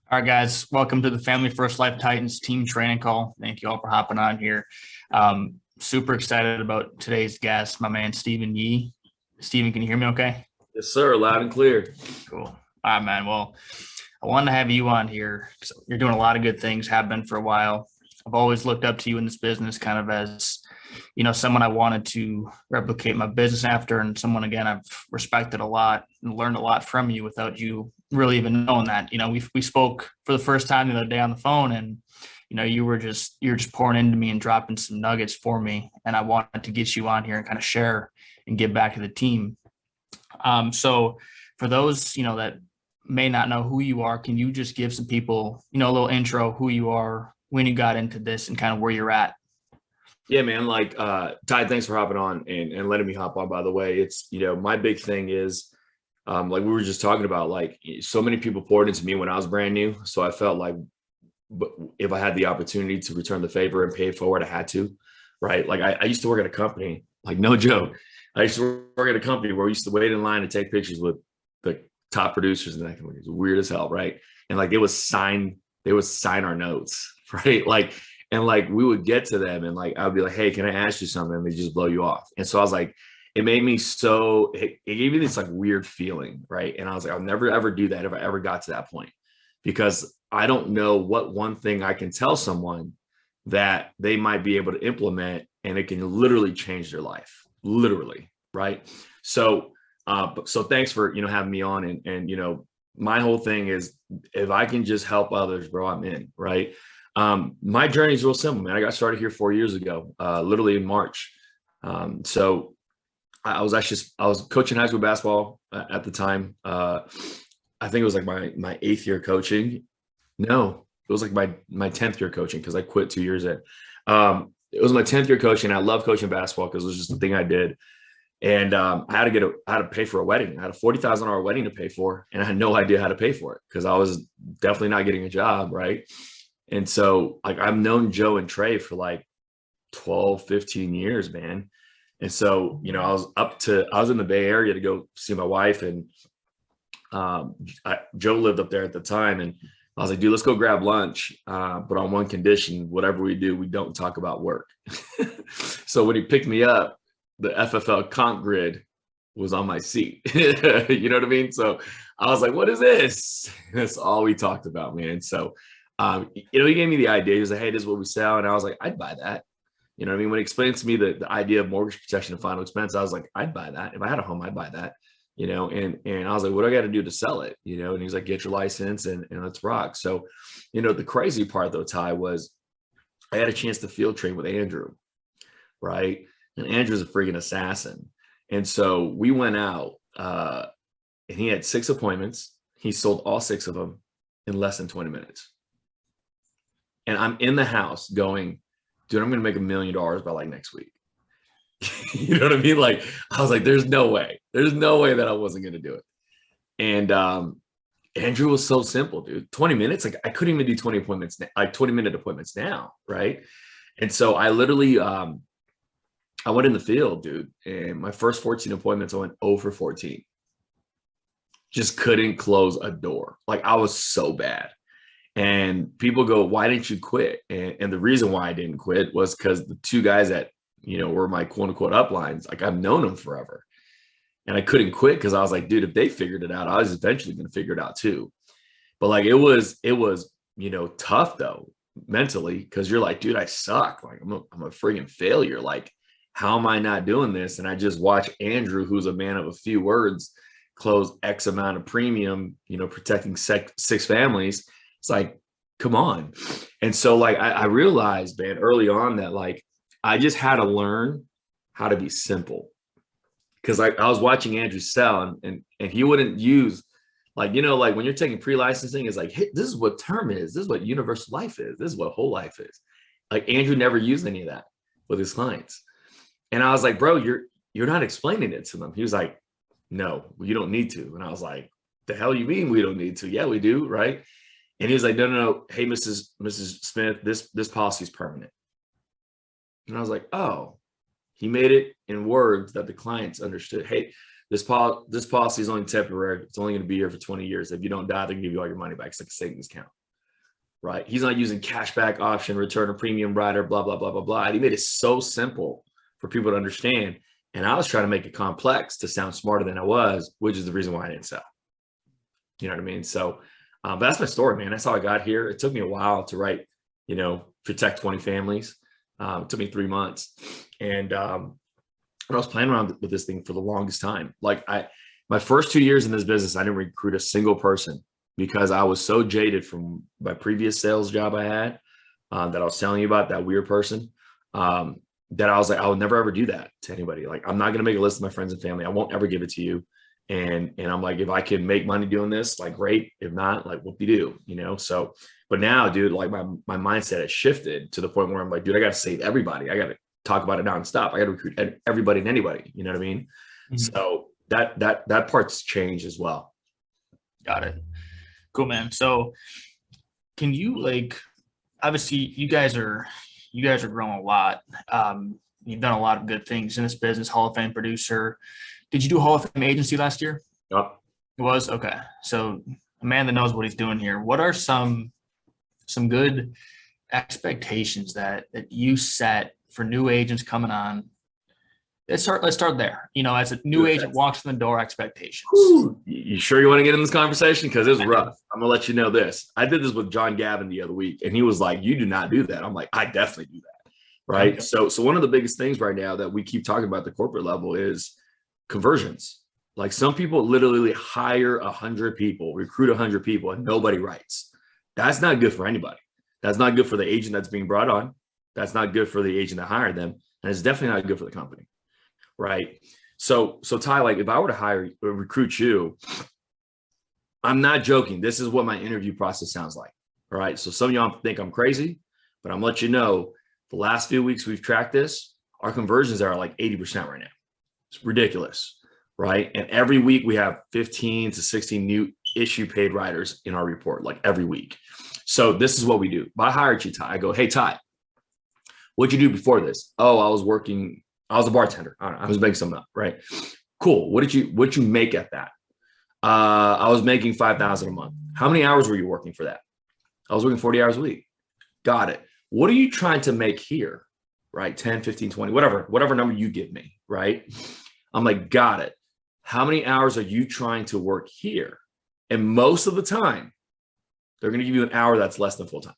All right, guys, welcome to the Family First Life Titans team training call. Thank you all for hopping on here. Super excited about today's guest, my man, Steven Yee. Steven, can you hear me okay? Yes, sir. Loud and clear. Cool. All right, man. Well, I wanted to have you on here because you're doing a lot of good things, have been for a while. I've always looked up to you in this business kind of as, someone I wanted to replicate my business after, and someone, again, I've respected a lot and learned a lot from you without you really even knowing that. We spoke for the first time the other day on the phone, and you're just pouring into me and dropping some nuggets for me, and I wanted to get you on here and kind of share and give back to the team. So for those that may not know who you are, can you just give some people a little intro, who you are, when you got into this, and kind of where you're at? Yeah, man. Ty, thanks for hopping on and letting me hop on, by the way. It's, my big thing is, like we were just talking about, like so many people poured into me when I was brand new. So I felt like if I had the opportunity to return the favor and pay it forward, I had to, right? Like I used to work at a company, like no joke. I used to work at a company where we used to wait in line to take pictures with the top producers, and that was weird as hell, right? And like they would sign our notes, right? And we would get to them and like I'd be like, hey, can I ask you something? And they just blow you off. And so I was like, it made me it gave me this like weird feeling, right? And I was like, I'll never ever do that if I ever got to that point, because I don't know what one thing I can tell someone that they might be able to implement and it can literally change their life, literally, right? So thanks for having me on, and my whole thing is if I can just help others, bro, I'm in, right? My journey is real simple, man. I got started here 4 years ago, literally in March. So I was coaching high school basketball at the time. I think it was like my 8th year coaching. No, it was like my 10th year coaching, because I quit 2 years in. It was my 10th year coaching. I love coaching basketball because it was just the thing I did. And I had to pay for a wedding. I had a $40,000 wedding to pay for, and I had no idea how to pay for it because I was definitely not getting a job, right? And so like I've known Joe and Trey for like 12, 15 years, man. And so, I was in the Bay Area to go see my wife, and Joe lived up there at the time, and I was like, dude, let's go grab lunch. But on one condition: whatever we do, we don't talk about work. So when he picked me up, the FFL comp grid was on my seat. You know what I mean? So I was like, what is this? That's all we talked about, man. So, he gave me the idea. He was like, hey, this is what we sell. And I was like, I'd buy that. You know what I mean? When he explained to me the idea of mortgage protection and final expense, I was like, I'd buy that. If I had a home, I'd buy that. And I was like, what do I got to do to sell it? And he's like, get your license and let's rock. So, the crazy part though, Ty, was I had a chance to field train with Andrew, right? And Andrew's a freaking assassin. And so we went out and he had 6 appointments. He sold all 6 of them in less than 20 minutes. And I'm in the house going, dude, I'm going to make $1 million by like next week. You know what I mean? Like, I was like, there's no way that I wasn't going to do it. And Andrew was so simple, dude. 20 minutes. Like I couldn't even do 20-minute appointments now. Right. And so I literally, I went in the field, dude, and my first 14 appointments, I went 0 for 14. Just couldn't close a door. Like I was so bad. And people go, why didn't you quit? And the reason why I didn't quit was because the 2 guys that, were my quote unquote uplines, like I've known them forever. And I couldn't quit because I was like, dude, if they figured it out, I was eventually going to figure it out too. But like, it was, tough though, mentally, because you're like, dude, I suck. Like I'm a friggin' failure. Like, how am I not doing this? And I just watch Andrew, who's a man of a few words, close X amount of premium, protecting 6 families. It's like, come on. And so like, I realized, man, early on that like, I just had to learn how to be simple. Cause I was watching Andrew sell and he wouldn't use like, like when you're taking pre-licensing, it's like, hey, this is what term is. This is what universal life is. This is what whole life is. Like Andrew never used any of that with his clients. And I was like, bro, you're not explaining it to them. He was like, no, you don't need to. And I was like, the hell you mean we don't need to? Yeah, we do. Right. And he was like, no. Hey, Mrs. Smith, this policy is permanent. And I was like, oh, he made it in words that the clients understood. Hey, this policy is only temporary. It's only going to be here for 20 years. If you don't die, they can give you all your money back. It's like a savings account. right? He's not using cashback option, return a premium rider, blah, blah, blah, blah, blah. And he made it so simple for people to understand. And I was trying to make it complex to sound smarter than I was, which is the reason why I didn't sell. You know what I mean? So but that's my story, man. That's how I got here. It took me a while to write, protect 20 families. It took me 3 months. And I was playing around with this thing for the longest time. Like my first 2 years in this business, I didn't recruit a single person because I was so jaded from my previous sales job I had that I was telling you about, that weird person, that I was like, I would never ever do that to anybody. Like, I'm not going to make a list of my friends and family. I won't ever give it to you. And I'm like, if I can make money doing this, like, great. If not, like, whoop-de-doo, So, but now, dude, like my mindset has shifted to the point where I'm like, dude, I got to save everybody. I got to talk about it nonstop. I got to recruit everybody and anybody. You know what I mean? Mm-hmm. So that part's changed as well. Got it. Cool, man. So can you, like, obviously you guys are growing a lot. You've done a lot of good things in this business, Hall of Fame producer. Did you do Hall of Fame agency last year? Yep. It was? Okay. So a man that knows what he's doing here. What are some good expectations that you set for new agents coming on? Let's start there. As a new agent walks in the door, expectations. Whew. You sure you want to get in this conversation? Because it's rough. I'm gonna let you know this. I did this with John Gavin the other week, and he was like, "You do not do that." I'm like, "I definitely do that." Right. Okay. So one of the biggest things right now that we keep talking about at the corporate level is conversions. Like, some people literally hire 100 people, recruit 100 people, and nobody writes. That's not good for anybody. That's not good for the agent that's being brought on. That's not good for the agent that hired them. And it's definitely not good for the company. Right. So Ty, like, if I were to hire or recruit you, I'm not joking. This is what my interview process sounds like. All right. So some of y'all think I'm crazy, but I'm letting you know, the last few weeks we've tracked this, our conversions are like 80% right now. It's ridiculous. Right. And every week we have 15 to 16 new issue paid riders in our report, like every week. So this is what we do. If I hired you, Ty, I go, "Hey, Ty, what'd you do before this?" "Oh, I was a bartender. I was making something up." Right. "Cool. What'd you make at that?" I was making $5,000 a month." "How many hours were you working for that?" "I was working 40 hours a week." "Got it. What are you trying to make here?" Right. 10, 15, 20, whatever number you give me. Right. I'm like, "Got it. How many hours are you trying to work here?" And most of the time, they're going to give you an hour that's less than full time,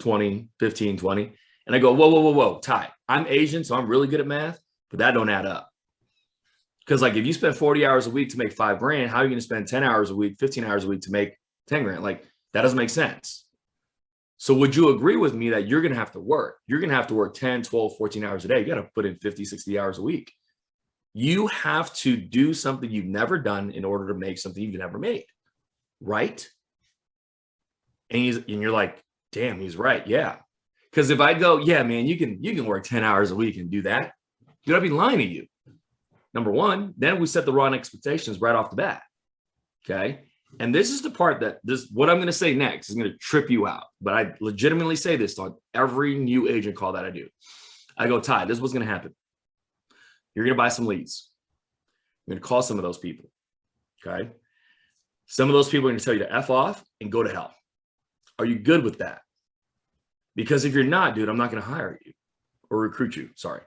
20, 15, 20. And I go, whoa, Ty, I'm Asian, so I'm really good at math, but that don't add up. Because, like, if you spend 40 hours a week to make $5,000, how are you going to spend 10 hours a week, 15 hours a week to make $10,000? Like, that doesn't make sense. So would you agree with me that you're going to have to work? You're going to have to work 10, 12, 14 hours a day. You got to put in 50, 60 hours a week. You have to do something you've never done in order to make something you've never made. Right? And you're like, damn, he's right. Yeah. Because if I go, "Yeah, man, you can work 10 hours a week and do that," dude, I'd be lying to you. Number one, then we set the wrong expectations right off the bat. Okay. And this is the part what I'm going to say next is going to trip you out. But I legitimately say this on every new agent call that I do. I go, "Ty, this is what's going to happen. You're going to buy some leads. You're going to call some of those people. Okay. Some of those people are going to tell you to F off and go to hell. Are you good with that? Because if you're not, dude, I'm not going to hire you or recruit you. Sorry."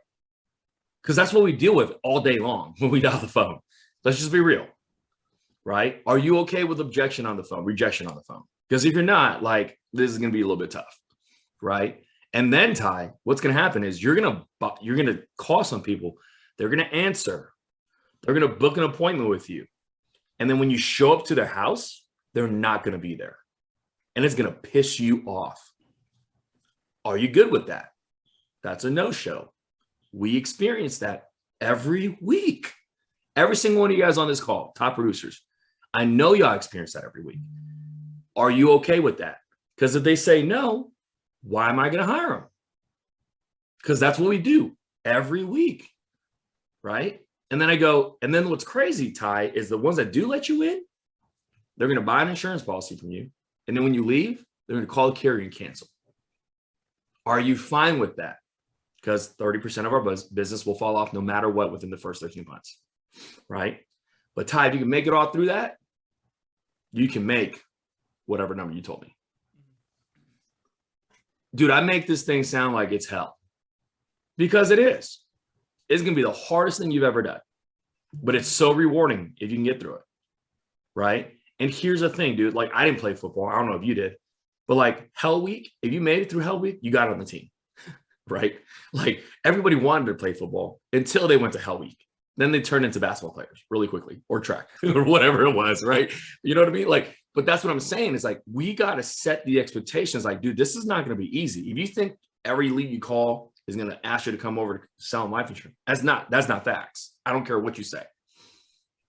Because that's what we deal with all day long when we dial the phone. Let's just be real. Right? Are you okay with rejection on the phone? Because if you're not, like, this is going to be a little bit tough. Right? And then, Ty, what's going to happen is you're going to call some people. They're going to answer. They're going to book an appointment with you. And then when you show up to their house, they're not going to be there. And it's going to piss you off. Are you good with that? That's a no-show. We experience that every week. Every single one of you guys on this call, top producers, I know y'all experience that every week. Are you okay with that? Because if they say no, why am I going to hire them? Because that's what we do every week. Right? And then I go, and then what's crazy, Ty, is the ones that do let you in, they're going to buy an insurance policy from you. And then when you leave, they're going to call the carrier and cancel. Are you fine with that? Because 30% of our business will fall off no matter what within the first 13 months. Right? But Ty, if you can make it all through that, you can make whatever number you told me. dude, I make this thing sound like it's hell because it is. It's going to be the hardest thing you've ever done, but it's so rewarding if you can get through it. Right. And here's the thing, dude, like I didn't play football. I don't know if you did, but like Hell Week, if you made it through Hell Week, you got on the team. Right. Like everybody wanted to play football until they went to Hell Week. Then they turned into basketball players really quickly, or track or whatever it was. Right. You know what I mean? Like, but that's what I'm saying is like, we got to set the expectations. Like, dude, this is not going to be easy. If you think every lead you call is going to ask you to come over to sell life insurance, that's not facts. I don't care what you say.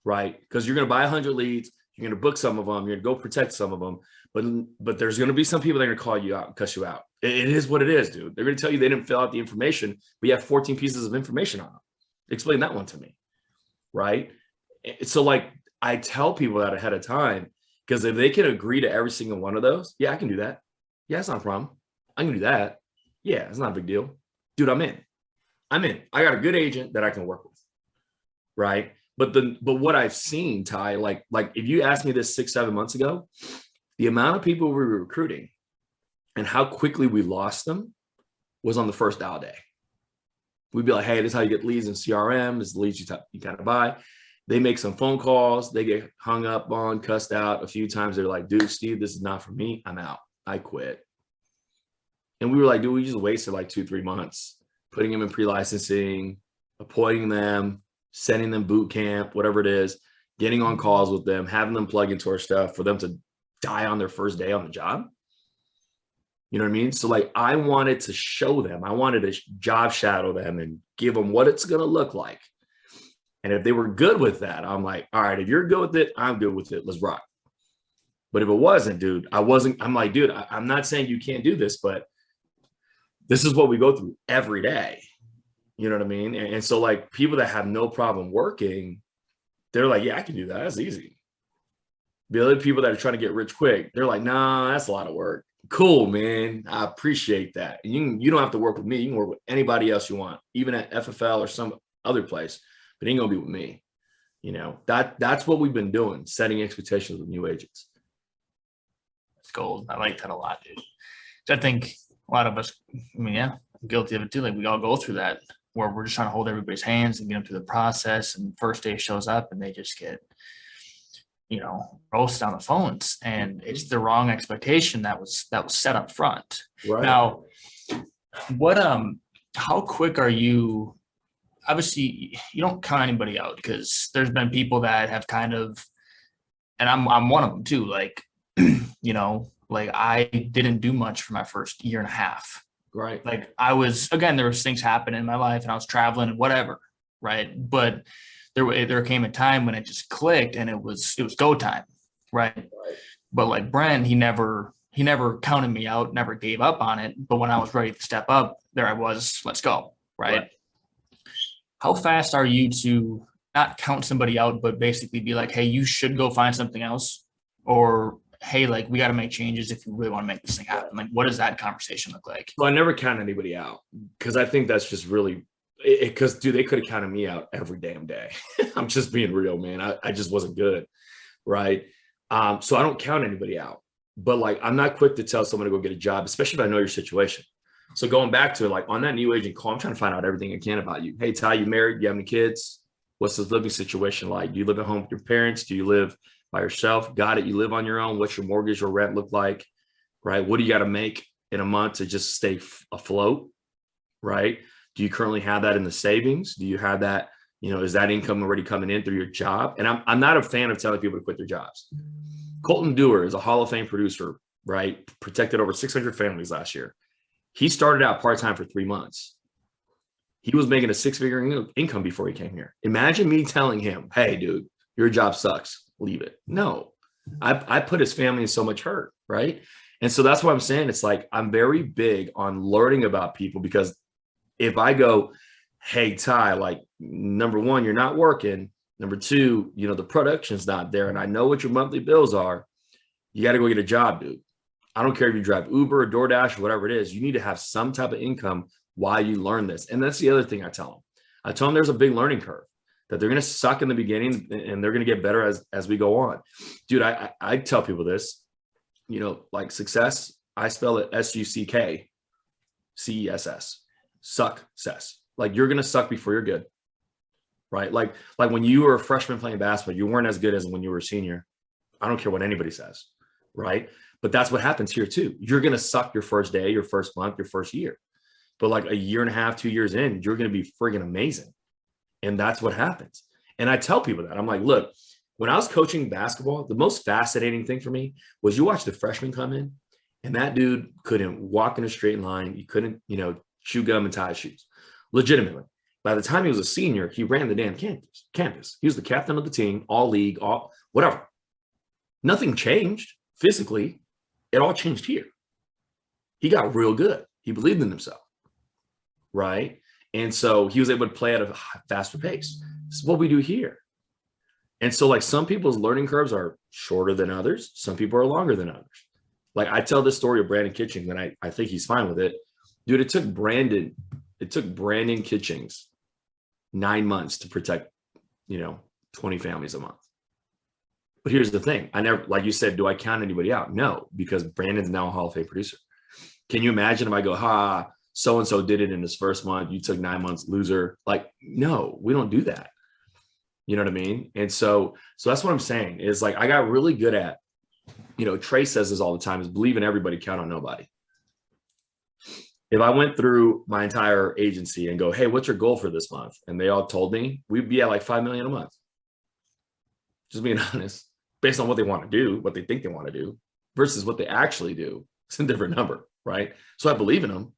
Right. Because you're going to buy 100 leads. You're going to book some of them. You're going to go protect some of them. But there's going to be some people that are going to call you out and cuss you out. It is what it is, dude. They're going to tell you they didn't fill out the information, but you have 14 pieces of information on them. Explain that one to me. Right. So like I tell people that ahead of time, because if they can agree to every single one of those, yeah, I can do that. Yeah, it's not a problem. I can do that. Yeah, it's not a big deal. Dude, I'm in. I got a good agent that I can work with. Right. But what I've seen, Ty, like if you asked me this 6-7 months ago, the amount of people we were recruiting and how quickly we lost them was on the first dial day. We'd be like, hey, this is how you get leads in CRM. This is the leads you kind of buy. They make some phone calls. They get hung up on, cussed out a few times. They're like, dude, Steve, this is not for me. I'm out. I quit. And we were like, dude, we just wasted like 2-3 months putting them in pre-licensing, appointing them, sending them boot camp, whatever it is, getting on calls with them, having them plug into our stuff for them to die on their first day on the job. You know what I mean? So like I wanted to show them, I wanted to job shadow them and give them what it's going to look like. And if they were good with that, I'm like, all right, if you're good with it, I'm good with it. Let's rock. But if it wasn't, dude, I'm like, dude, I'm not saying you can't do this, but this is what we go through every day. You know what I mean? And so like people that have no problem working, they're like, yeah, I can do that. That's easy. The other people that are trying to get rich quick, they're like, nah, that's a lot of work. Cool, man. I appreciate that. And you don't have to work with me. You can work with anybody else you want, even at FFL or some other place, but it ain't gonna be with me. You know, that's what we've been doing, setting expectations with new agents. It's gold. I like that a lot, dude. I think a lot of us, I mean, yeah, I'm guilty of it too. Like we all go through that where we're just trying to hold everybody's hands and get them through the process. And first day shows up and they just get, you know, roasted on the phones, and it's the wrong expectation that was set up front. Right. Now, what, how quick are you? Obviously, you don't count anybody out because there's been people that have kind of, and I'm one of them too. Like, you know, like I didn't do much for my first year and a half. Right. Like there was things happening in my life and I was traveling and whatever. Right. But there came a time when it just clicked and it was go time. Right. But like Brent, he never counted me out, never gave up on it. But when I was ready to step up, there I was, let's go. Right. How fast are you to not count somebody out, but basically be like, hey, you should go find something else, or hey, like we got to make changes if you really want to make this thing happen? Like, what does that conversation look like? So I never count anybody out because I think that's just really because dude, they could have counted me out every damn day. I'm just being real, man. I just wasn't good. Right. So I don't count anybody out, but like, I'm not quick to tell someone to go get a job, especially if I know your situation. So going back to it, like on that new agent call, I'm trying to find out everything I can about you. Hey, Ty, you married? You have any kids? What's the living situation like? Do you live at home with your parents? Do you live by yourself? Got it. You live on your own. What's your mortgage or rent look like? Right. What do you got to make in a month to just stay afloat? Right. Do you currently have that in the savings? Do you have that? You know, is that income already coming in through your job? And I'm not a fan of telling people to quit their jobs. Colton Dewar is a Hall of Fame producer, right? Protected over 600 families last year. He started out part-time for 3 months. He was making a 6-figure income before he came here. Imagine me telling him, hey, dude, your job sucks. Leave it. No, I put his family in so much hurt, right? And so that's what I'm saying. It's like, I'm very big on learning about people, because if I go, hey, Ty, like, number one, you're not working. Number two, you know, the production's not there. And I know what your monthly bills are. You got to go get a job, dude. I don't care if you drive Uber or DoorDash or whatever it is. You need to have some type of income while you learn this. And that's the other thing I tell them. I tell them there's a big learning curve, that they're going to suck in the beginning and they're going to get better as we go on. Dude, I tell people this, you know, like success, I spell it SUCK. CESS, success. Like you're going to suck before you're good, right? Like when you were a freshman playing basketball, you weren't as good as when you were a senior. I don't care what anybody says, right? But that's what happens here too. You're going to suck your first day, your first month, your first year. But like a year and a half, 2 years in, you're going to be friggin' amazing. And that's what happens. And I tell people that. I'm like, look, when I was coaching basketball, the most fascinating thing for me was you watch the freshmen come in, and that dude couldn't walk in a straight line. He couldn't, chew gum and tie his shoes. Legitimately. By the time he was a senior, he ran the damn campus. He was the captain of the team, all league, all whatever. Nothing changed physically. It all changed here. He got real good. He believed in himself, right? And so he was able to play at a faster pace. This is what we do here. And so like some people's learning curves are shorter than others. Some people are longer than others. Like I tell this story of Brandon Kitchings, and I think he's fine with it. Dude, it took Brandon Kitchings 9 months to protect, 20 families a month. But here's the thing. I never, like you said, do I count anybody out? No, because Brandon's now a Hall of Fame producer. Can you imagine if I go, so-and-so did it in his first month, you took 9 months, loser? Like, no, we don't do that. You know what I mean? And so that's what I'm saying is like, I got really good at, Trey says this all the time, is believe in everybody, count on nobody. If I went through my entire agency and go, hey, what's your goal for this month? And they all told me, we'd be at like 5 million a month. Just being honest, based on what they want to do, what they think they want to do versus what they actually do. It's a different number, right? So I believe in them.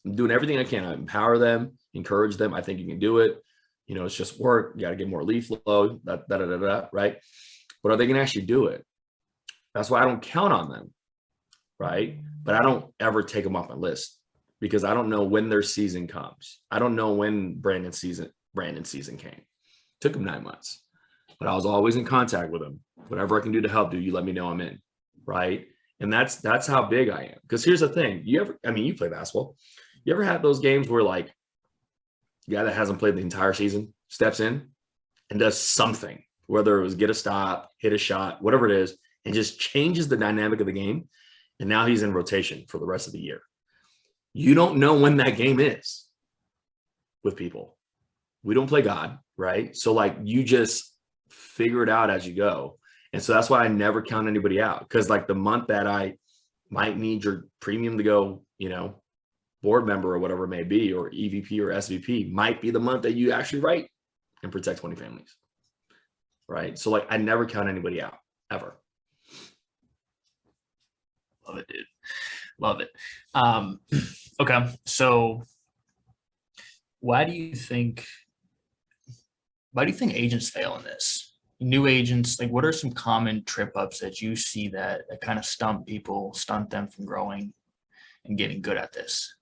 I'm doing everything I can. I empower them, encourage them. I think you can do it. It's just work. You got to get more lead flow, right? But are they going to actually do it? That's why I don't count on them, right? But I don't ever take them off my list because I don't know when their season comes. I don't know when Brandon's season came. Took him 9 months, but I was always in contact with him. Whatever I can do to help, you let me know I'm in, right? And that's how big I am. Because here's the thing: you play basketball. You ever had those games where like the guy that hasn't played the entire season steps in and does something, whether it was get a stop, hit a shot, whatever it is, and just changes the dynamic of the game. And now he's in rotation for the rest of the year. You don't know when that game is with people. We don't play God, right? So like you just figure it out as you go. And so that's why I never count anybody out. Because like the month that I might need your premium to go, board member or whatever it may be, or EVP or SVP might be the month that you actually write and protect 20 families, right? So like I never count anybody out, ever. Love it, dude. Love it. Okay, so why do you think agents fail in this? New agents, like what are some common trip ups that you see that kind of stunt them from growing and getting good at this?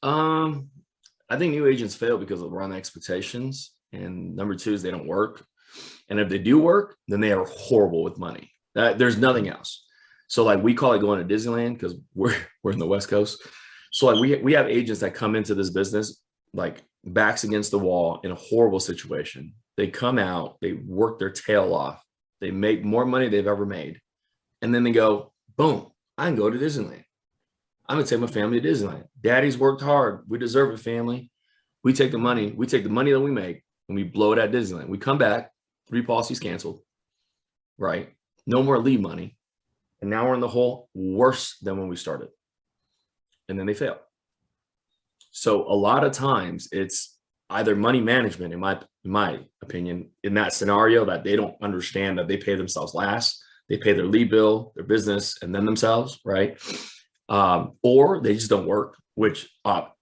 I think new agents fail because of wrong expectations. And number two is they don't work. And if they do work, then they are horrible with money. There's nothing else. So like we call it going to Disneyland because we're in the West Coast. So like we have agents that come into this business like backs against the wall in a horrible situation. They come out, they work their tail off, they make more money they've ever made. And then they go, boom, I can go to Disneyland. I'm gonna take my family to Disneyland. Daddy's worked hard. We deserve it, family. We take the money that we make and we blow it at Disneyland. We come back, 3 policies canceled, right? No more leave money. And now we're in the hole worse than when we started. And then they fail. So a lot of times it's either money management, in my opinion, in that scenario, that they don't understand that they pay themselves last. They pay their lead bill, their business, and then themselves, right? Or they just don't work, which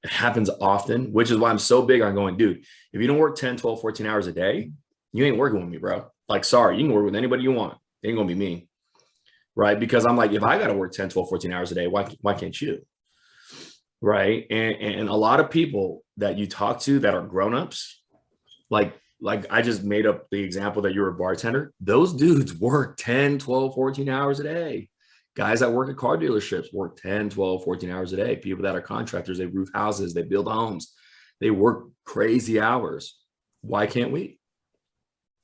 happens often, which is why I'm so big on going, dude, if you don't work 10, 12, 14 hours a day, you ain't working with me, bro. Like, sorry, you can work with anybody you want. It ain't going to be me, right? Because I'm like, if I got to work 10, 12, 14 hours a day, why can't you? Right. And a lot of people that you talk to that are grownups, like I just made up the example that you're a bartender. Those dudes work 10, 12, 14 hours a day. Guys that work at car dealerships work 10, 12, 14 hours a day. People that are contractors, they roof houses, they build homes. They work crazy hours. Why can't we?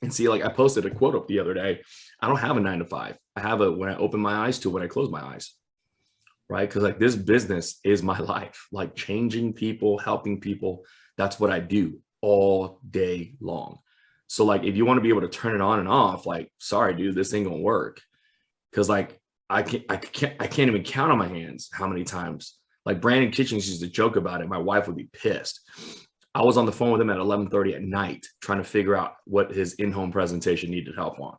And see, like I posted a quote up the other day. I don't have a 9 to 5. I have a when I open my eyes to when I close my eyes. right? Because like this business is my life, like changing people, helping people. That's what I do all day long. So like, if you want to be able to turn it on and off, like, sorry, dude, this ain't gonna work. Cause like, I can't even count on my hands how many times, like Brandon Kitchens used to joke about it. My wife would be pissed. I was on the phone with him at 11:30 at night, trying to figure out what his in-home presentation needed help on.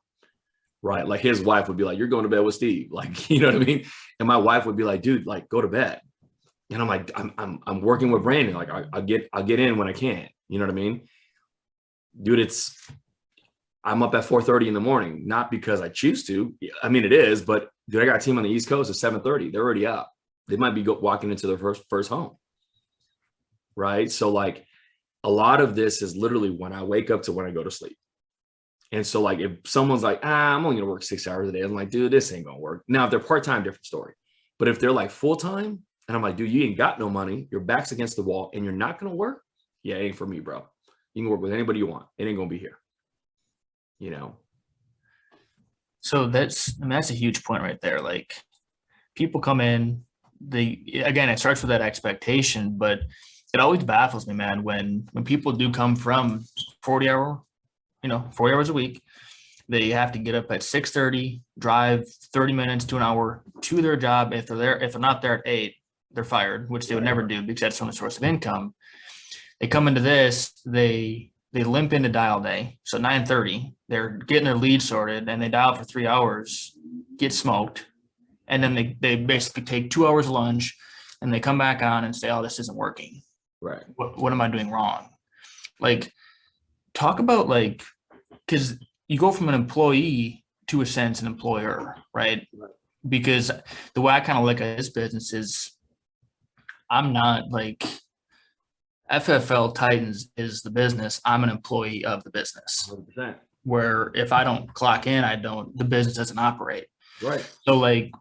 Right. Like his wife would be like, you're going to bed with Steve. Like, you know what I mean? And my wife would be like, dude, like go to bed. And I'm like, I'm working with Brandon. Like I'll get in when I can. You know what I mean? Dude, I'm up at 4:30 in the morning, not because I choose to. I mean, it is, but dude, I got a team on the East Coast at 7:30. They're already up. They might be walking into their first home. Right. So like a lot of this is literally when I wake up to when I go to sleep. And so like, if someone's like, I'm only gonna work 6 hours a day, I'm like, dude, this ain't gonna work. Now, if they're part-time, different story. But if they're like full-time, and I'm like, dude, you ain't got no money, your back's against the wall, and you're not gonna work, yeah, it ain't for me, bro. You can work with anybody you want. It ain't gonna be here. You know? So that's a huge point right there. Like people come in, again, it starts with that expectation, but it always baffles me, man, when people do come from 40 hours a week, they have to get up at 6:30, drive 30 minutes to an hour to their job. If they're not there at 8, they're fired, which they would never do because that's the only source of income. They come into this, they limp into dial day. So 9:30, they're getting their lead sorted and they dial for 3 hours, get smoked. And then they basically take 2 hours lunch and they come back on and say, oh, this isn't working. Right. What am I doing wrong? Like, talk about like, because you go from an employee to a sense an employer, right? Because the way I kind of look at this business is I'm not like FFL Titans is the business. I'm an employee of the business. 100%. Where if I don't clock in, the business doesn't operate. Right. So like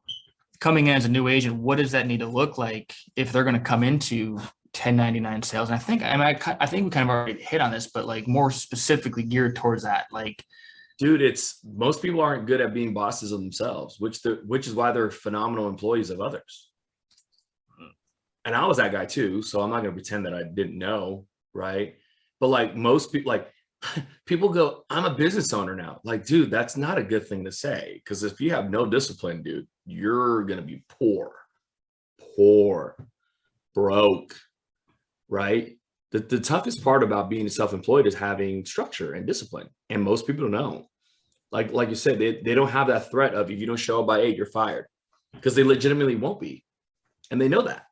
coming in as a new agent, what does that need to look like if they're going to come into 1099 sales? And I think we kind of already hit on this, but like more specifically geared towards that. Like, dude, most people aren't good at being bosses of themselves, which is why they're phenomenal employees of others. And I was that guy too, so I'm not going to pretend that I didn't know, right? But like most people, like people go, I'm a business owner now. Like, dude, that's not a good thing to say, because if you have no discipline, dude, you're going to be poor, broke, right? The toughest part about being self-employed is having structure and discipline, and most people don't know. Like you said, they don't have that threat of, if you don't show up by 8, you're fired, because they legitimately won't be, and they know that,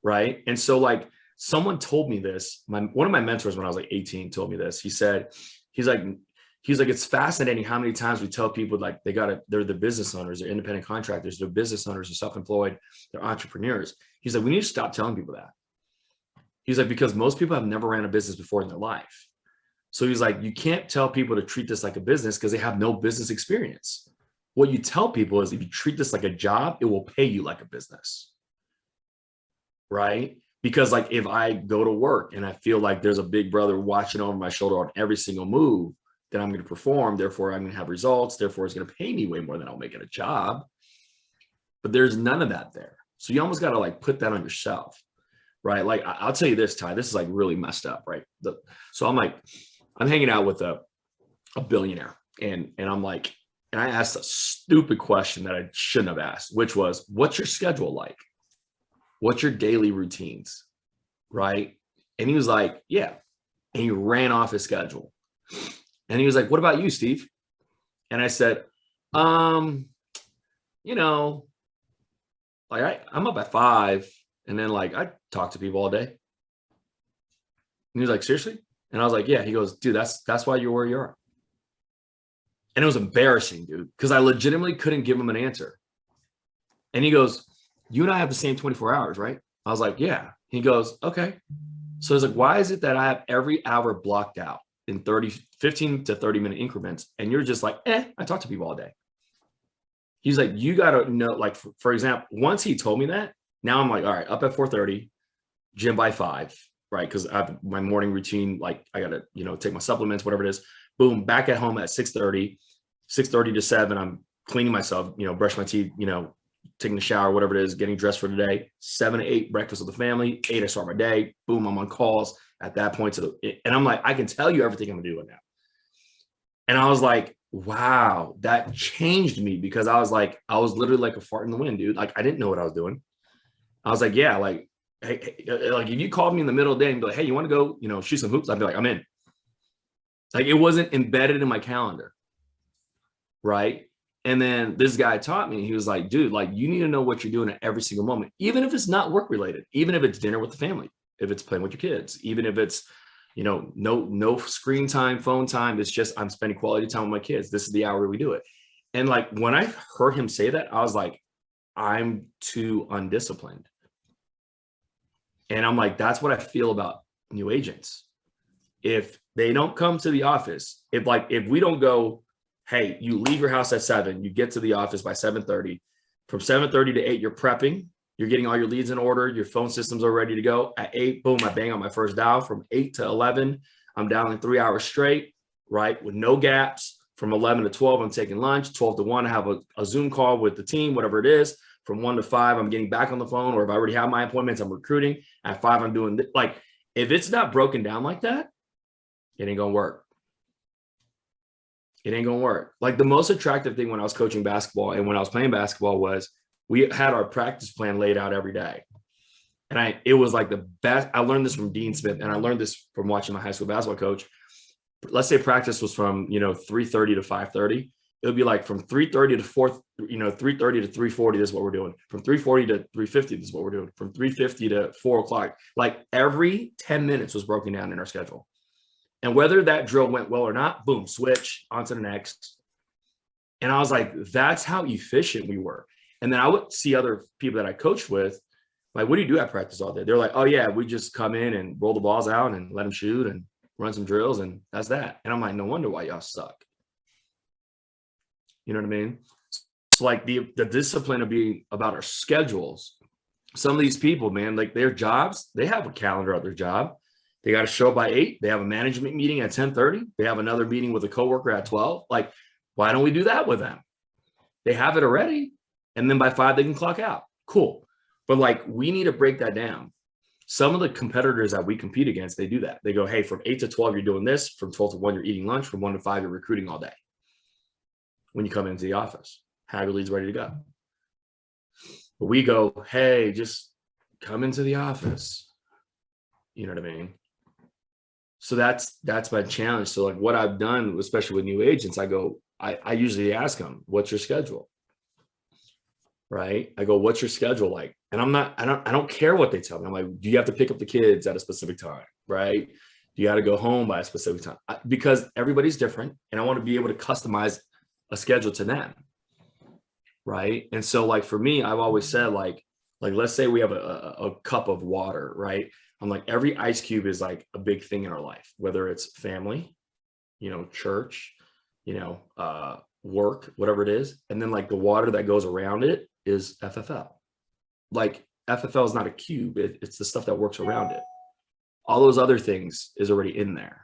right? And so like someone told me this. One of my mentors when I was like 18 told me this. He's like it's fascinating how many times we tell people like they're the business owners, they're independent contractors, they're business owners, they're self-employed, they're entrepreneurs. He's like, we need to stop telling people that. He's like, because most people have never ran a business before in their life. So he's like, you can't tell people to treat this like a business because they have no business experience. What you tell people is, if you treat this like a job, it will pay you like a business. Right? Because like if I go to work and I feel like there's a big brother watching over my shoulder on every single move that I'm going to perform, therefore I'm going to have results, therefore it's going to pay me way more than I'll make it a job. But there's none of that there. So you almost got to like put that on yourself. Right. Like I'll tell you this, Ty, this is like really messed up. Right. So I'm hanging out with a billionaire and I'm like, and I asked a stupid question that I shouldn't have asked, which was, what's your schedule like? What's your daily routines? Right. And he was like, yeah. And he ran off his schedule. And he was like, what about you, Steve? And I said, like I'm up at 5. And then like I talk to people all day. And he was like, seriously? And I was like, yeah. He goes, dude, that's why you're where you are. And it was embarrassing, dude, because I legitimately couldn't give him an answer. And he goes, you and I have the same 24 hours, right? I was like, yeah. He goes, okay. So he's like, why is it that I have every hour blocked out in 15 to 30 minute increments? And you're just like, I talk to people all day. He's like, you got to know, like, for example, once he told me that, now I'm like, all right, up at 4:30, gym by 5, right? Because I have my morning routine, like I got to, take my supplements, whatever it is. Boom, back at home at 6:30 to 7, I'm cleaning myself, brush my teeth, taking a shower, whatever it is, getting dressed for the day. 7 to 8, breakfast with the family. 8, I start my day. Boom, I'm on calls at that point. And I'm like, I can tell you everything I'm doing now. And I was like, wow, that changed me, because I was literally like a fart in the wind, dude. Like, I didn't know what I was doing. I was like, yeah, like, hey, like if you called me in the middle of the day and be like, hey, you want to go, shoot some hoops? I'd be like, I'm in. Like, it wasn't embedded in my calendar. Right. And then this guy taught me, he was like, dude, like, you need to know what you're doing at every single moment, even if it's not work related, even if it's dinner with the family, if it's playing with your kids, even if it's, no screen time, phone time. It's just, I'm spending quality time with my kids. This is the hour we do it. And like, when I heard him say that, I was like, I'm too undisciplined. And I'm like, that's what I feel about new agents. If they don't come to the office, if we don't go, hey, you leave your house at 7, you get to the office by 7:30. From 7:30 to 8, you're prepping. You're getting all your leads in order. Your phone systems are ready to go. At 8, boom, I bang on my first dial. From 8 to 11, I'm dialing 3 hours straight, right? With no gaps. From 11 to 12, I'm taking lunch. 12 to 1, I have a Zoom call with the team, whatever it is. From 1 to 5, I'm getting back on the phone. Or if I already have my appointments, I'm recruiting. At 5, I'm doing like, if it's not broken down like that, it ain't gonna work. It ain't gonna work. Like, the most attractive thing when I was coaching basketball and when I was playing basketball was we had our practice plan laid out every day. And it was like the best. I learned this from Dean Smith, and I learned this from watching my high school basketball coach. Let's say practice was from 3:30 to 5:30. It would be like from 3:30 to 4, 3:30 to 3:40. This is what we're doing. From 3:40 to 3:50. This is what we're doing. From 3:50 to 4 o'clock. Like, every 10 minutes was broken down in our schedule. And whether that drill went well or not, boom, switch on to the next. And I was like, that's how efficient we were. And then I would see other people that I coached with, like, what do you do at practice all day? They're like, oh yeah, we just come in and roll the balls out and let them shoot and run some drills, and that's that. And I'm like, no wonder why y'all suck. You know what I mean? So like the discipline of being about our schedules. Some of these people, man, like, their jobs, they have a calendar of their job. They got to show up by 8. They have a management meeting at 10:30. They have another meeting with a coworker at 12. Like, why don't we do that with them? They have it already. And then by 5, they can clock out. Cool. But like, we need to break that down. Some of the competitors that we compete against, they do that. They go, hey, from 8 to 12, you're doing this. From 12 to 1, you're eating lunch. From 1 to 5, you're recruiting all day. When you come into the office, have your leads ready to go. But we go, hey, just come into the office. You know what I mean? So that's my challenge. So like, what I've done, especially with new agents, I usually ask them, what's your schedule? Right? I go, what's your schedule like? And I don't care what they tell me. I'm like, do you have to pick up the kids at a specific time? Right? Do you got to go home by a specific time? Because everybody's different, and I want to be able to customize a schedule to them. Right? And so like, for me, I've always said like, let's say we have a cup of water, right? I'm like, every ice cube is like a big thing in our life, whether it's family, church, work, whatever it is. And then like the water that goes around it is FFL. Like, FFL is not a cube. It's the stuff that works around it. All those other things is already in there.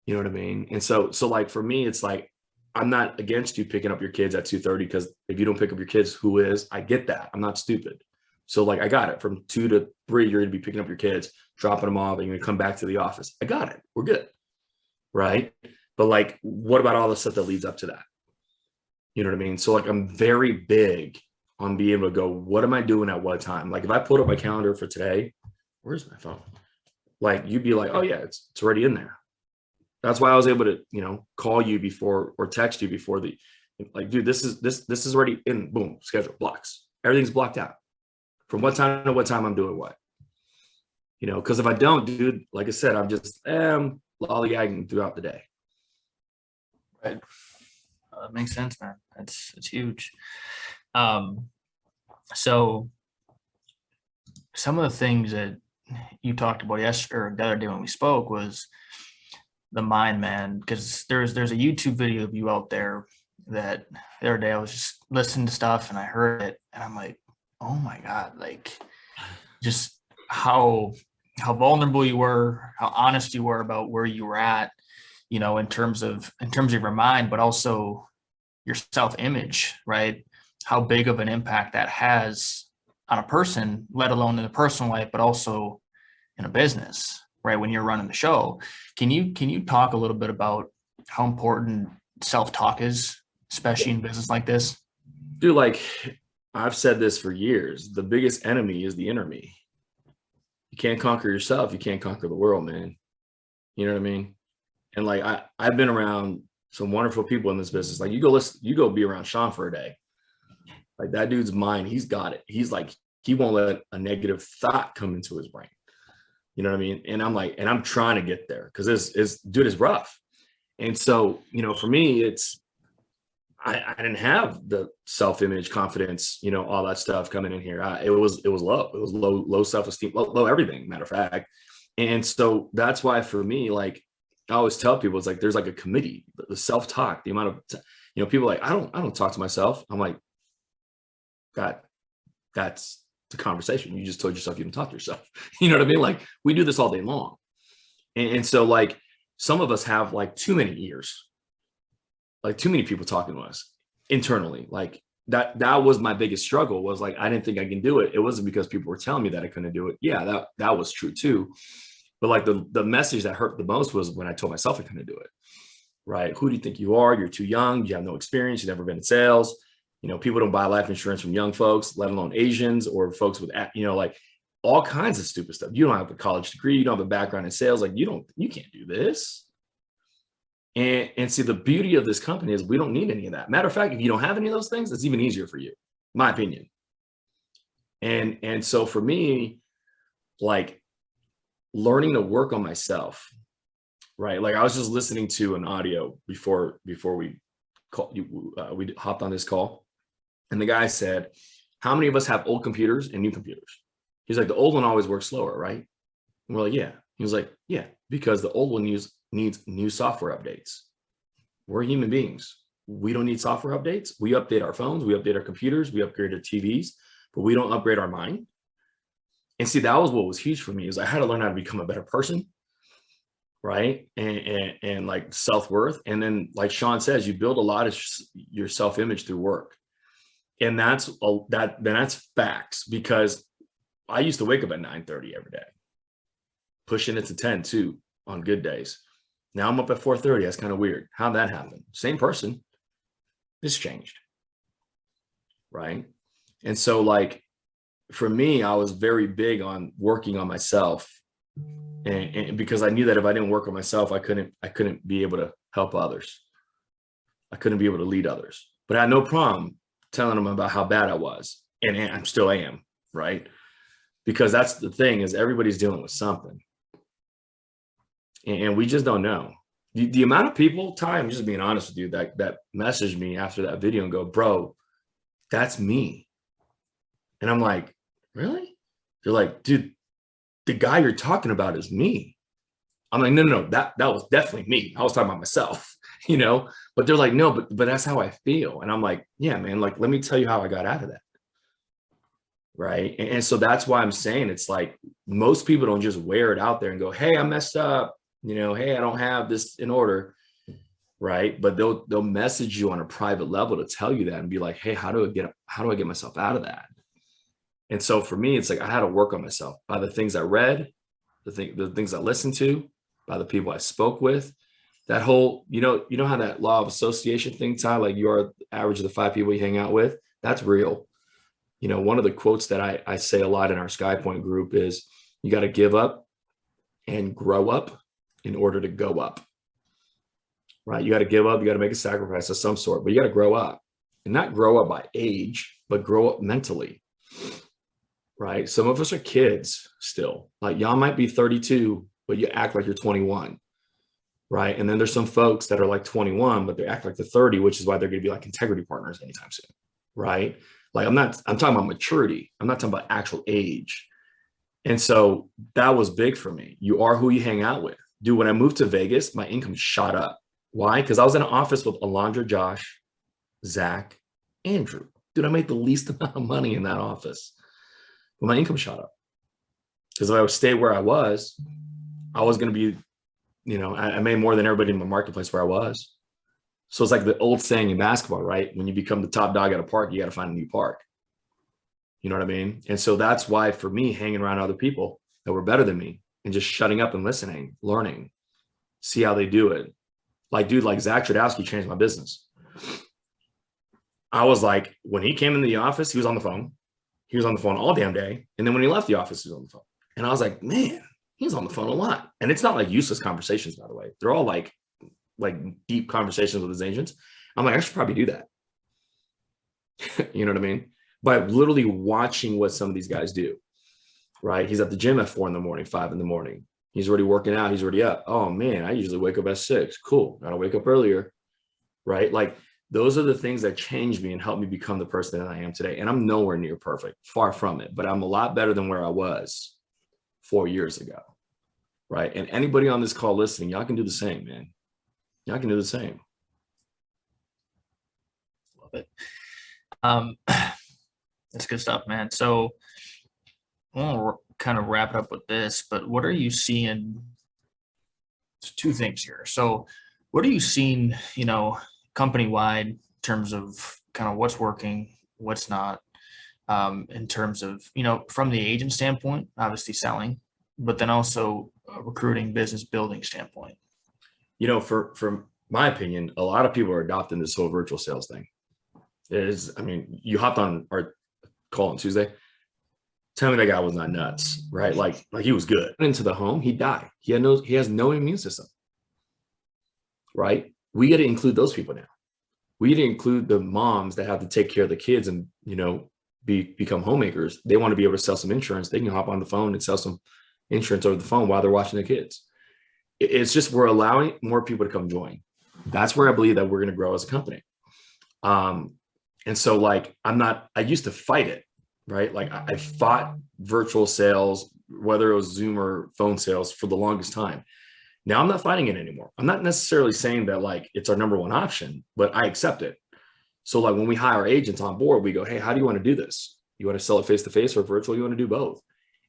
You know what I mean? And so like, for me, it's like, I'm not against you picking up your kids at 2:30, because if you don't pick up your kids, who is? I get that. I'm not stupid. So like, I got it. From 2 to 3, you're going to be picking up your kids, dropping them off, and you're going to come back to the office. I got it. We're good. Right. But like, what about all the stuff that leads up to that? You know what I mean? So like, I'm very big on being able to go, what am I doing at what time? Like, if I put up my calendar for today, where's my phone? Like, you'd be like, oh yeah, it's already in there. That's why I was able to, call you before, or text you before like, dude, this is already in, boom, schedule, blocks. Everything's blocked out. From what time to what time I'm doing what, because if I don't, dude, like I said, I'm just lollygagging throughout the day. Right. That makes sense, man. It's huge. So some of the things that you talked about yesterday or the other day when we spoke was the mind, man, because there's a YouTube video of you out there that the other day I was just listening to stuff and I heard it and I'm like, oh my God, like, just how vulnerable you were, how honest you were about where you were at, in terms of your mind, but also your self-image, right? how big of an impact that has on a person, let alone in a personal life, but also in a business, right? When you're running the show, can you talk a little bit about how important self-talk is, especially in business like this? Dude, like I've said this for years, the biggest enemy is the inner me. You can't conquer yourself. You can't conquer the world, man. You know what I mean? And like, I've been around some wonderful people in this business. Like you go be around Sean for a day. Like that dude's mind, he's got it. He's like, he won't let a negative thought come into his brain. You know what I mean? And I'm like, and I'm trying to get there because it's rough. And so, you know, for me, I didn't have the self-image, confidence, you know, all that stuff coming in here. It was low. It was low self-esteem, low everything, matter of fact. And so that's why for me, like I always tell people, it's like there's like a committee, the self-talk, the amount of, you know, people are like, I don't talk to myself. I'm like, that's the conversation. You just told yourself you don't talk to yourself. You know what I mean? Like we do this all day long. And so like some of us have like too many ears, like too many people talking to us internally. Like that was my biggest struggle, was like, I didn't think I can do it. It wasn't because people were telling me that I couldn't do it. Yeah, that was true too. But like the message that hurt the most was when I told myself I couldn't do it, right? Who do you think you are? You're too young. You have no experience. You've never been in sales. You know, people don't buy life insurance from young folks, let alone Asians or folks with, you know, like all kinds of stupid stuff. You don't have a college degree. You don't have a background in sales. Like you can't do this. And see, the beauty of this company is we don't need any of that. Matter of fact, if you don't have any of those things, it's even easier for you, my opinion. And so for me, like learning to work on myself, right? Like I was just listening to an audio before we hopped on this call. And the guy said, how many of us have old computers and new computers? He's like, the old one always works slower, right? And we're like, yeah. He was like, yeah, because the old one needs new software updates. We're human beings. We don't need software updates. We update our phones, we update our computers, we upgrade our TVs, but we don't upgrade our mind. And see, that was what was huge for me, is I had to learn how to become a better person, right? And like self-worth. And then like Sean says, you build a lot of your self-image through work. And that's facts, because I used to wake up at 9:30 every day, pushing it to 10 too on good days. Now I'm up at 4:30. That's kind of weird. How'd that happen? Same person. This changed, right? And so like for me, I was very big on working on myself, and because I knew that if I didn't work on myself, I couldn't be able to help others. I couldn't be able to lead others. But I had no problem telling them about how bad I was, and I still am, right? Because that's the thing, is everybody's dealing with something, and we just don't know. The amount of people, Ty, I'm just being honest with you, that messaged me after that video and go, bro, that's me. And I'm like, really? They're like, dude, the guy you're talking about is me. I'm like, no, that was definitely me. I was talking about myself, you know, but they're like, no, but that's how I feel. And I'm like, yeah, man, like, let me tell you how I got out of that. Right. And so that's why I'm saying, it's like, most people don't just wear it out there and go, hey, I messed up, you know, hey, I don't have this in order. Right. But they'll message you on a private level to tell you that and be like, hey, how do I get myself out of that? And so for me, it's like, I had to work on myself by the things I read, the things I listened to, by the people I spoke with. That whole, you know how that law of association thing, Ty, like you are the average of the 5 people you hang out with, that's real. You know, one of the quotes that I say a lot in our SkyPoint group is, you got to give up and grow up in order to go up, right? You got to give up, you got to make a sacrifice of some sort, but you got to grow up, and not grow up by age, but grow up mentally, right? Some of us are kids still. Like y'all might be 32, but you act like you're 21, right? And then there's some folks that are like 21, but they act like they're 30, which is why they're going to be like integrity partners anytime soon, right? Like I'm talking about maturity. I'm not talking about actual age. And so that was big for me. You are who you hang out with. Dude, when I moved to Vegas, my income shot up. Why? Because I was in an office with Alondra, Josh, Zach, Andrew. Dude, I made the least amount of money in that office, but my income shot up. Because if I would stay where I was going to be, you know, I made more than everybody in my marketplace where I was. So it's like the old saying in basketball, right? When you become the top dog at a park, you got to find a new park. You know what I mean? And so that's why for me, hanging around other people that were better than me and just shutting up and listening, learning, see how they do it. Like, dude, like Zach Trudowski changed my business. I was like, when he came in the office, he was on the phone. He was on the phone all damn day. And then when he left the office, he was on the phone. And I was like, man, he's on the phone a lot. And it's not like useless conversations, by the way. They're all like deep conversations with his agents. I'm like, I should probably do that. You know what I mean? By literally watching what some of these guys do, right? He's at the gym at 4 a.m, 5 a.m. He's already working out. He's already up. Oh man, I usually wake up at 6. Cool. Gotta wake up earlier, right? Like those are the things that changed me and helped me become the person that I am today. And I'm nowhere near perfect, far from it, but I'm a lot better than where I was 4 years ago, right? And anybody on this call listening, y'all can do the same, man. Y'all can do the same. Love it. That's good stuff, man. So I want to kind of wrap it up with this, but what are you seeing? Two things here. So what are you seeing, company-wide in terms of kind of what's working, what's not, in terms of, from the agent standpoint, obviously selling, but then also recruiting, business building standpoint? From my opinion, a lot of people are adopting this whole virtual sales thing. You hopped on our call on Tuesday. Tell me that guy was not nuts, right? Like he was good. Into the home, he died. He has no immune system, right? We got to include those people now. We got to include the moms that have to take care of the kids and, become homemakers. They want to be able to sell some insurance. They can hop on the phone and sell some insurance over the phone while they're watching their kids. It's just, we're allowing more people to come join. That's where I believe that we're going to grow as a company. And so I used to fight it, right? Like I fought virtual sales, whether it was Zoom or phone sales, for the longest time. Now I'm not fighting it anymore. I'm not necessarily saying that it's our number one option, but I accept it. So when we hire agents on board, we go, hey, how do you want to do this? You want to sell it face-to-face or virtual? You want to do both?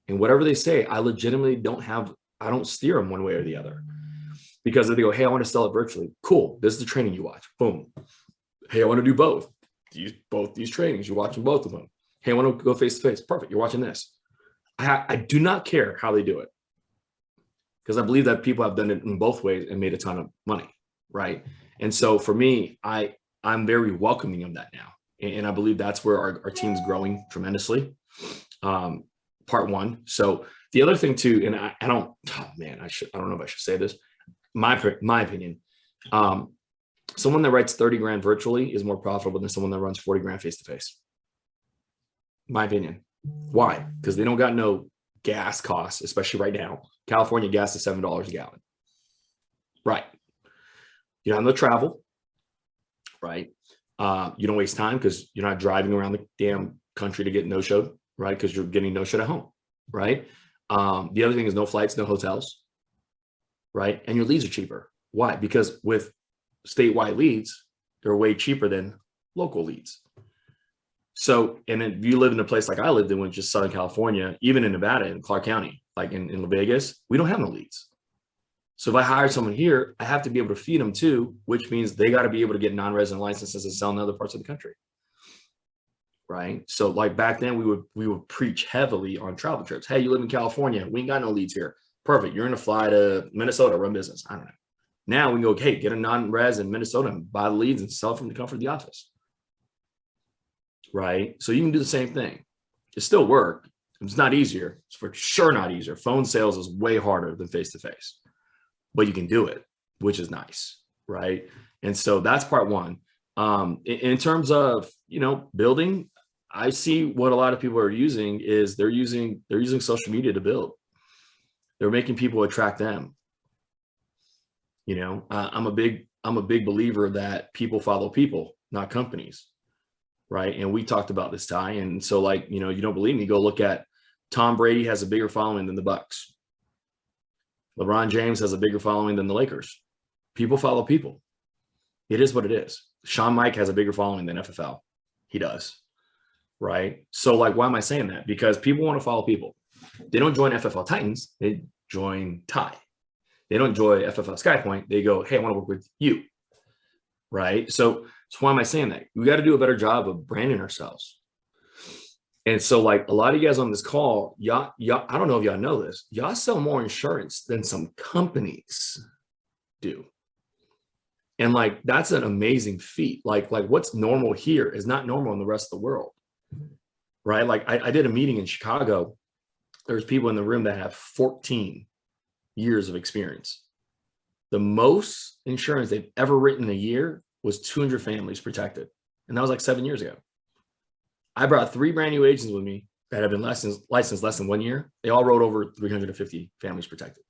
And whatever they say, I legitimately I don't steer them one way or the other. Because if they go, hey, I want to sell it virtually. Cool. This is the training you watch. Boom. Hey, I want to do both. Both these trainings. You're watching both of them. Hey, I want to go face-to-face. Perfect. You're watching this. I do not care how they do it, because I believe that people have done it in both ways and made a ton of money, right? And so for me, I'm very welcoming of that now. And I believe that's where our team's growing tremendously. Part one. So the other thing too, and I don't know if I should say this. My opinion, someone that writes 30 grand virtually is more profitable than someone that runs 40 grand face-to-face. My opinion. Why? Because they don't got no gas costs, especially right now. California gas is $7 a gallon. Right. You don't have no travel. Right. You don't waste time because you're not driving around the damn country to get no-showed, right? Because you're getting no-showed at home. Right. The other thing is no flights, no hotels. Right. And your leads are cheaper. Why? Because with statewide leads, they're way cheaper than local leads. So, and if you live in a place like I lived in, which is Southern California, even in Nevada, in Clark County, like in Las Vegas, we don't have no leads. So if I hire someone here, I have to be able to feed them too, which means they got to be able to get non-resident licenses and sell in other parts of the country. Right. So back then we would preach heavily on travel trips. Hey, you live in California. We ain't got no leads here. Perfect. You're going to fly to Minnesota, run business. I don't know. Now we can go, hey, get a non-res in Minnesota and buy the leads and sell from the comfort of the office. Right. So you can do the same thing. It still work. It's not easier. It's for sure not easier. Phone sales is way harder than face-to-face, but you can do it, which is nice. Right. And so that's part one. In terms of, building, I see what a lot of people are using is they're using social media to build. They're making people attract them. I'm a big believer that people follow people, not companies. Right. And we talked about this, Ty. And so you don't believe me, go look at Tom Brady has a bigger following than the Bucks. LeBron James has a bigger following than the Lakers. People follow people. It is what it is. Sean Mike has a bigger following than FFL. He does. Right. So why am I saying that? Because people want to follow people. They don't join FFL Titans. They join Ty. They don't join FFL SkyPoint. They go, hey, I want to work with you. right? So why am I saying that? We got to do a better job of branding ourselves. And so like a lot of you guys on this call, y'all, I don't know if y'all know this, y'all sell more insurance than some companies do. And like, that's an amazing feat. Like what's normal here is not normal in the rest of the world, right? Like I did a meeting in Chicago. There's people in the room that have 14 years of experience. The most insurance they've ever written in a year was 200 families protected. And that was like 7 years ago. I brought 3 brand new agents with me that have been licensed less than 1 year. They all wrote over 350 families protected.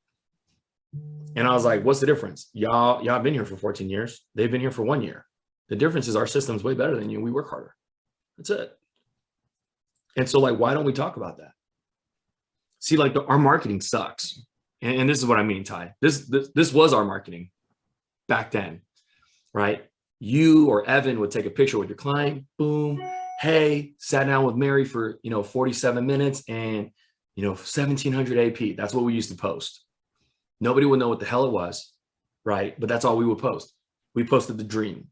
And I was like, what's the difference? Y'all have been here for 14 years. They've been here for 1 year. The difference is our system's way better than you. We work harder. That's it. And so like, why don't we talk about that? See, like our marketing sucks. And this is what I mean, Ty. This was our marketing back then, right? You or Evan would take a picture with your client, boom. Hey, sat down with Mary for, 47 minutes and, 1,700 AP. That's what we used to post. Nobody would know what the hell it was, right? But that's all we would post. We posted the dream.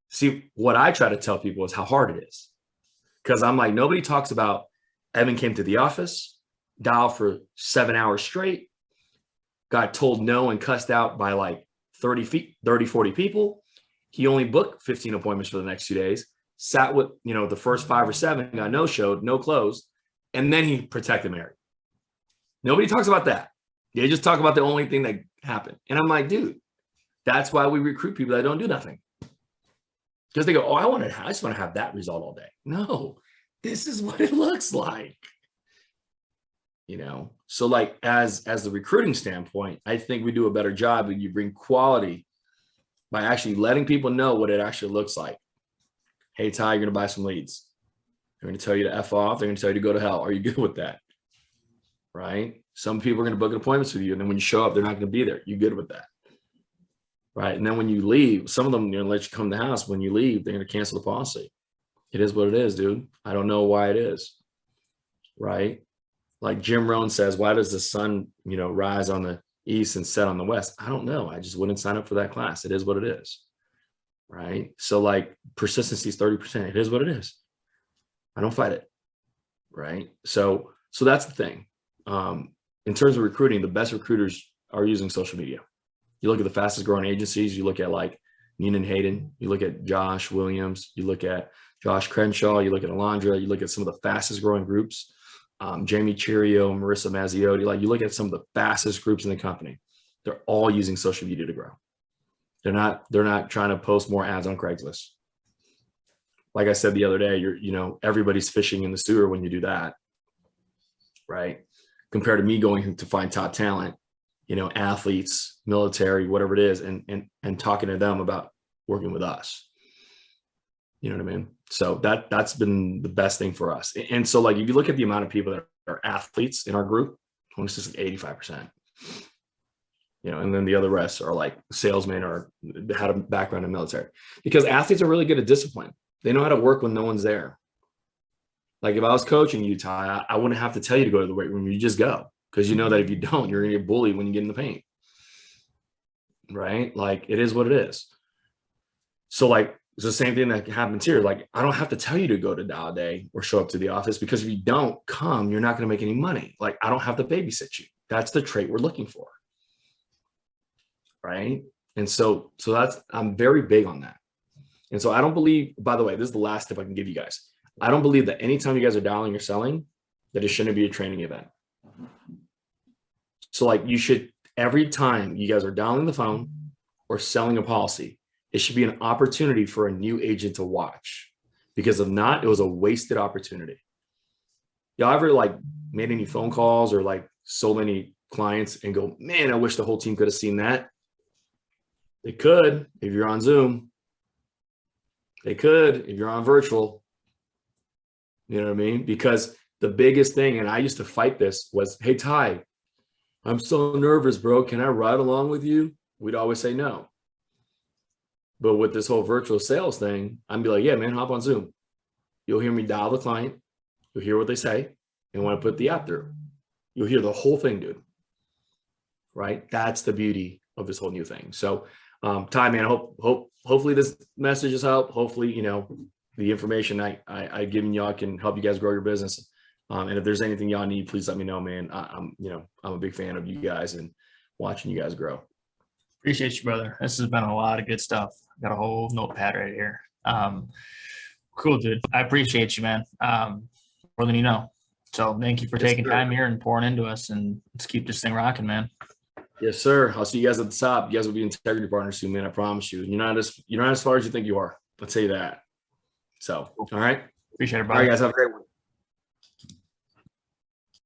See, what I try to tell people is how hard it is. Because I'm like, nobody talks about Evan came to the office, dialed for 7 hours straight, got told no and cussed out by like 30, 40 people. He only booked 15 appointments for the next 2 days, sat with, the first 5 or 7, got no showed, no closed, and then he protected Mary. Nobody talks about that. They just talk about the only thing that happened. And I'm like, dude, that's why we recruit people that don't do nothing. Because they go, oh, I just want to have that result all day. No, this is what it looks like. So like as the recruiting standpoint, I think we do a better job when you bring quality by actually letting people know what it actually looks like. Hey, Ty, you're going to buy some leads. They're going to tell you to F off. They're going to tell you to go to hell. Are you good with that? Right? Some people are going to book appointments with you. And then when you show up, they're not going to be there. You good with that? Right? And then when you leave, some of them going to let you come to the house. When you leave, they're going to cancel the policy. It is what it is, dude. I don't know why it is. Right? Like Jim Rohn says, why does the sun, rise on the east and set on the west? I don't know. I just wouldn't sign up for that class. It is what it is. Right? So like persistency is 30%. It is what it is. I don't fight it. Right? So that's the thing. In terms of recruiting, the best recruiters are using social media. You look at the fastest growing agencies, you look at like Neenan Hayden, you look at Josh Williams, you look at Josh Crenshaw, you look at Alondra, you look at some of the fastest growing groups, Jamie Cheerio, Marissa Mazziotti, like you look at some of the fastest groups in the company. They're all using social media to grow. They're not trying to post more ads on Craigslist. Like I said the other day, everybody's fishing in the sewer when you do that, right? Compared to me going to find top talent, athletes, military, whatever it is, and talking to them about working with us. You know what I mean? So that's been the best thing for us. And so like, if you look at the amount of people that are athletes in our group, it's just like 85%, and then the other rest are like salesmen or had a background in military, because athletes are really good at discipline. They know how to work when no one's there. Like if I was coaching you, Ty, I wouldn't have to tell you to go to the weight room. You just go, because you know that if you don't, you're going to get bullied when you get in the paint. Right? Like it is what it is. So like it's the same thing that happens here. Like I don't have to tell you to go to dial day or show up to the office, because if you don't come, you're not going to make any money. Like I don't have to babysit you. That's the trait we're looking for. Right? And so I'm very big on that. And so I don't believe, by the way, this is the last tip I can give you guys. I don't believe that anytime you guys are dialing or selling, that it shouldn't be a training event. So like you should, every time you guys are dialing the phone or selling a policy, it should be an opportunity for a new agent to watch, because if not, it was a wasted opportunity. Y'all ever like made any phone calls or like so many clients and go, man, I wish the whole team could have seen that? They could if you're on Zoom. They could if you're on virtual. You know what I mean? Because the biggest thing, and I used to fight this, was, hey, Ty, I'm so nervous, bro. Can I ride along with you? We'd always say no. But with this whole virtual sales thing, I'd be like, yeah, man, hop on Zoom. You'll hear me dial the client. You'll hear what they say. And when I put the app through, you'll hear the whole thing, dude. Right? That's the beauty of this whole new thing. So Ty, man, hopefully this message has helped. Hopefully, the information I given y'all can help you guys grow your business. And if there's anything y'all need, please let me know, man. I'm a big fan of you guys and watching you guys grow. Appreciate you, brother. This has been a lot of good stuff. Got a whole notepad right here. Cool, dude. I appreciate you, man. More than you know. So thank you for taking time here and pouring into us, and let's keep this thing rocking, man. Yes, sir. I'll see you guys at the top. You guys will be integrity partners soon, man. I promise you. You're not as far as you think you are. Let's say that. So, all right. Appreciate it, bro. All right, guys. Have a great one.